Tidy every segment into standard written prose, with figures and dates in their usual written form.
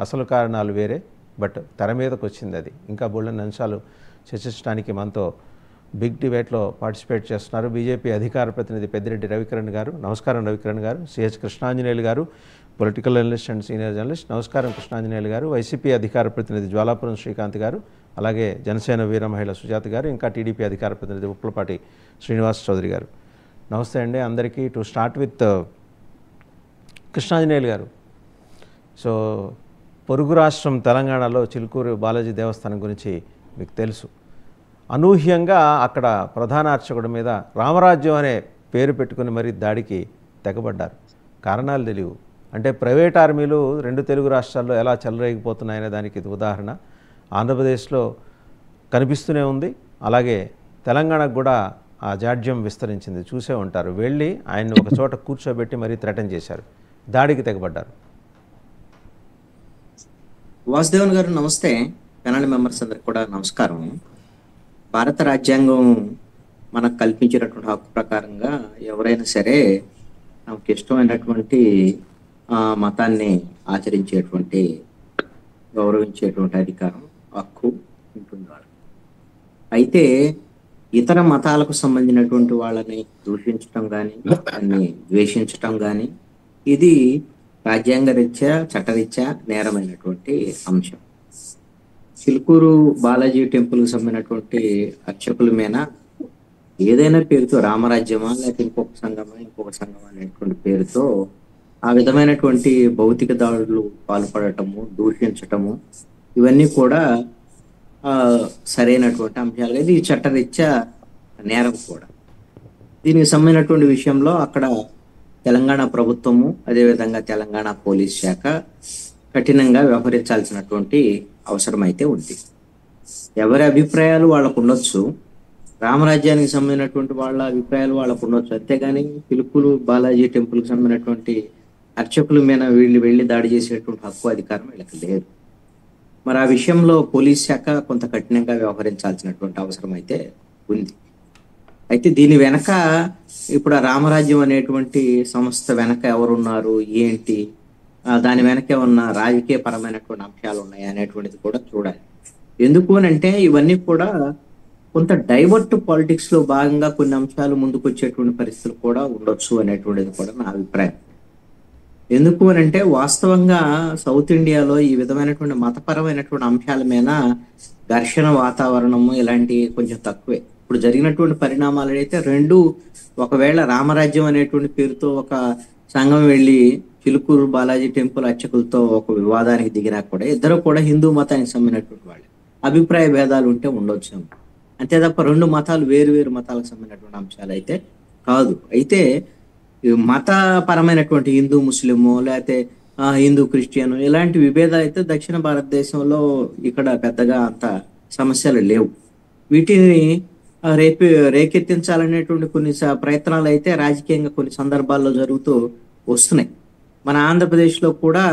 అసలు కారణాలు వేరే, బట్ తెర మీదకి వచ్చింది అది. ఇంకా బోల్డెన్ అంశాలు చర్చించడానికి మనతో బిగ్ డిబేట్లో పార్టిసిపేట్ చేస్తున్నారు బీజేపీ అధికార ప్రతినిధి పెద్దిరెడ్డి రవికిరణ్ గారు. నమస్కారం రవికిరణ్ గారు. సిహెచ్ కృష్ణాంజనేయులు గారు, political analyst and senior journalist. నమస్కారం కృష్ణాంజనేయులు గారు. వైసీపీ అధికార ప్రతినిధి జ్వాలాపురం శ్రీకాంత్ గారు, అలాగే జనసేన వీర మహిళ సుజాత గారు, ఇంకా టీడీపీ అధికార ప్రతినిధి ఉప్పలపాటి శ్రీనివాస్ చౌదరి గారు. నమస్తే అండి అందరికీ. టు స్టార్ట్ విత్ కృష్ణాంజనేయులు గారు, సో పొరుగు రాష్ట్రం తెలంగాణలో చిలుకూరు బాలాజీ దేవస్థానం గురించి మీకు తెలుసు. అనూహ్యంగా అక్కడ ప్రధాన అర్చకుడి మీద రామరాజ్యం అనే పేరు పెట్టుకుని మరీ దాడికి తెగబడ్డారు. కారణాలు తెలియవు. అంటే ప్రైవేట్ ఆర్మీలు రెండు తెలుగు రాష్ట్రాల్లో ఎలా చెలరేగిపోతున్నాయనే దానికి ఇది ఉదాహరణ. ఆంధ్రప్రదేశ్లో కనిపిస్తూనే ఉంది, అలాగే తెలంగాణకు కూడా ఆ జాడ్యం విస్తరించింది. చూసే ఉంటారు. వెళ్ళి ఆయన్ని ఒక చోట కూర్చోబెట్టి మరీ థ్రెటన్ చేశారు, దాడికి తెగబడ్డారు. వాసుదేవన్ గారు నమస్తే. పెనాలి మెంబర్స్ అందరికి కూడా నమస్కారం. భారత రాజ్యాంగం మనకు కల్పించినటువంటి హక్కు ప్రకారంగా ఎవరైనా సరే తమకు ఇష్టమైనటువంటి మతాన్ని ఆచరించేటువంటి, గౌరవించేటువంటి అధికారం, హక్కు ఉంటుంది వాళ్ళకి. అయితే ఇతర మతాలకు సంబంధించినటువంటి వాళ్ళని దూషించటం కానీ, దాన్ని ద్వేషించటం కానీ ఇది రాజ్యాంగ రీత్యా, చట్టరీత్యా నేరమైనటువంటి అంశం. చిలుకూరు బాలాజీ టెంపుల్కి సంబంధించినటువంటి అర్చకుల మీద ఏదైనా పేరుతో, రామరాజ్యమా లేకపోతే ఇంకొక సంఘమా అనేటువంటి పేరుతో ఆ విధమైనటువంటి భౌతిక దాడులు పాల్పడటము, దూషించటము ఇవన్నీ కూడా సరైనటువంటి అంశాలుగా ఇది చట్టరీత్యా నేరం కూడా. దీనికి సంబంధించినటువంటి విషయంలో అక్కడ తెలంగాణ ప్రభుత్వము, అదేవిధంగా తెలంగాణ పోలీస్ శాఖ కఠినంగా వ్యవహరించాల్సినటువంటి అవసరం అయితే ఉంది. ఎవరి అభిప్రాయాలు వాళ్ళకు ఉండొచ్చు, రామరాజ్యానికి సంబంధించినటువంటి వాళ్ళ అభిప్రాయాలు వాళ్ళకు ఉండొచ్చు. అంతేగాని పిలుపులు బాలాజీ టెంపుల్కి సంబంధించినటువంటి అర్చకుల మీద వెళ్ళి దాడి చేసేటువంటి హక్కు, అధికారం వీళ్ళకి లేదు. మరి ఆ విషయంలో పోలీస్ శాఖ కొంత కఠినంగా వ్యవహరించాల్సినటువంటి అవసరం అయితే ఉంది. అయితే దీని వెనక ఇప్పుడు ఆ రామరాజ్యం అనేటువంటి సంస్థ వెనక ఎవరున్నారు, ఏంటి, దాని వెనక ఉన్న రాజకీయ పరమైనటువంటి అంశాలు ఉన్నాయి అనేటువంటిది కూడా చూడాలి. ఎందుకు అని అంటే ఇవన్నీ కూడా కొంత డైవర్ట్ పాలిటిక్స్ లో భాగంగా కొన్ని అంశాలు ముందుకు వచ్చేటువంటి పరిస్థితులు కూడా ఉండొచ్చు అనేటువంటిది కూడా నా అభిప్రాయం. ఎందుకు అని అంటే వాస్తవంగా సౌత్ ఇండియాలో ఈ విధమైనటువంటి మతపరమైనటువంటి అంశాల మీద ఘర్షణ వాతావరణము ఇలాంటివి కొంచెం తక్కువే. ఇప్పుడు జరిగినటువంటి పరిణామాలు అయితే రెండు, ఒకవేళ రామరాజ్యం అనేటువంటి పేరుతో ఒక సంఘం వెళ్ళి చిలుకూరు బాలాజీ టెంపుల్ అర్చకులతో ఒక వివాదానికి దిగినా కూడా ఇద్దరు కూడా హిందూ మతానికి సంబంధించినటువంటి వాళ్ళు, అభిప్రాయ భేదాలు ఉంటే ఉండొచ్చు. అంతే తప్ప రెండు మతాలు వేరు మతాలకు సంబంధించినటువంటి అంశాలు అయితే కాదు. అయితే మతపరమైనటువంటి హిందూ ముస్లిము, లేకపోతే హిందూ క్రిస్టియన్ ఇలాంటి విభేదాలు అయితే దక్షిణ భారతదేశంలో ఇక్కడ పెద్దగా అంత సమస్యలు లేవు. వీటిని రేకెత్తించాలనేటువంటి కొన్ని ప్రయత్నాలు అయితే రాజకీయంగా కొన్ని సందర్భాల్లో జరుగుతూ వస్తున్నాయి. మన ఆంధ్రప్రదేశ్లో కూడా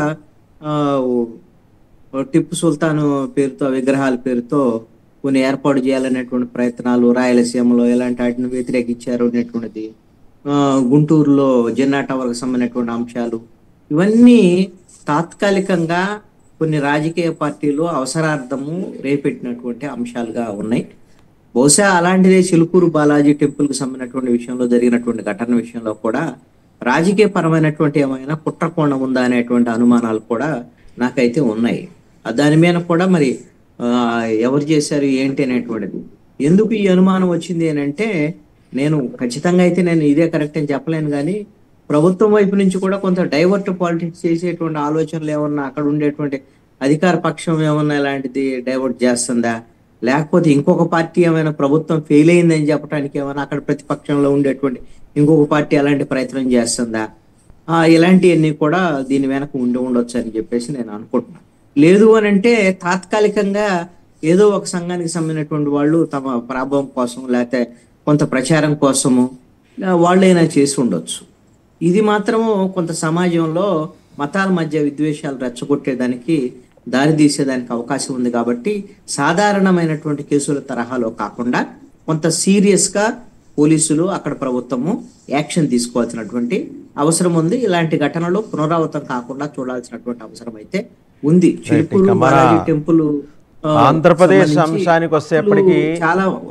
టిప్పు సుల్తాన్ పేరుతో, విగ్రహాల పేరుతో కొన్ని ఏర్పాటు చేయాలనేటువంటి ప్రయత్నాలు రాయలసీమలో ఎలాంటి వాటిని వ్యతిరేకించారు అనేటువంటిది, గుంటూరులో జిన్నా టవర్కి సంబంధించినటువంటి అంశాలు ఇవన్నీ తాత్కాలికంగా కొన్ని రాజకీయ పార్టీలు అవసరార్థము రేపెట్టినటువంటి అంశాలుగా ఉన్నాయి. బహుశా అలాంటిదే చిలుకూరు బాలాజీ టెంపుల్కి సంబంధించినటువంటి విషయంలో జరిగినటువంటి ఘటన విషయంలో కూడా రాజకీయ పరమైనటువంటి ఏమైనా కుట్రకోణం ఉందా అనేటువంటి అనుమానాలు కూడా నాకైతే ఉన్నాయి. దాని మీద కూడా మరి ఎవరు చేశారు ఏంటి అనేటువంటిది. ఎందుకు ఈ అనుమానం వచ్చింది అని అంటే నేను ఖచ్చితంగా అయితే నేను ఇదే కరెక్ట్ అని చెప్పలేను, కానీ ప్రభుత్వం వైపు నుంచి కూడా కొంత డైవర్ట్ పాలిటిక్స్ చేసేటువంటి ఆలోచనలు ఏమన్నా అక్కడ ఉండేటువంటి అధికార పక్షం ఏమన్నా ఇలాంటిది డైవర్ట్ చేస్తుందా, లేకపోతే ఇంకొక పార్టీ ఏమైనా ప్రభుత్వం ఫెయిల్ అయిందని చెప్పడానికి ఏమైనా అక్కడ ప్రతిపక్షంలో ఉండేటువంటి ఇంకొక పార్టీ అలాంటి ప్రయత్నం చేస్తుందా, ఇలాంటివన్నీ కూడా దీని వెనక ఉండొచ్చు అని చెప్పేసి నేను అనుకుంటున్నాను. లేదు అని అంటే తాత్కాలికంగా ఏదో ఒక సంఘానికి సంబంధించినటువంటి వాళ్ళు తమ ప్రాభవం కోసం లేకపోతే కొంత ప్రచారం కోసము వాళ్ళైనా చేసి ఉండొచ్చు. ఇది మాత్రము కొంత సమాజంలో మతాల మధ్య విద్వేషాలు రెచ్చగొట్టేదానికి, దారి తీసేదానికి అవకాశం ఉంది. కాబట్టి సాధారణమైనటువంటి కేసుల తరహాలో కాకుండా కొంత సీరియస్గా పోలీసులు, అక్కడ ప్రభుత్వము యాక్షన్ తీసుకోవాల్సినటువంటి అవసరం ఉంది. ఇలాంటి ఘటనలు పునరావృతం కాకుండా చూడాల్సినటువంటి అవసరం అయితే ఉంది. చిలుకూరు ఇక మన బాలాజీ టెంపుల్ ఆంధ్రప్రదేశ్ సంబంధించి అంశానికి వచ్చేప్పటికి చాలా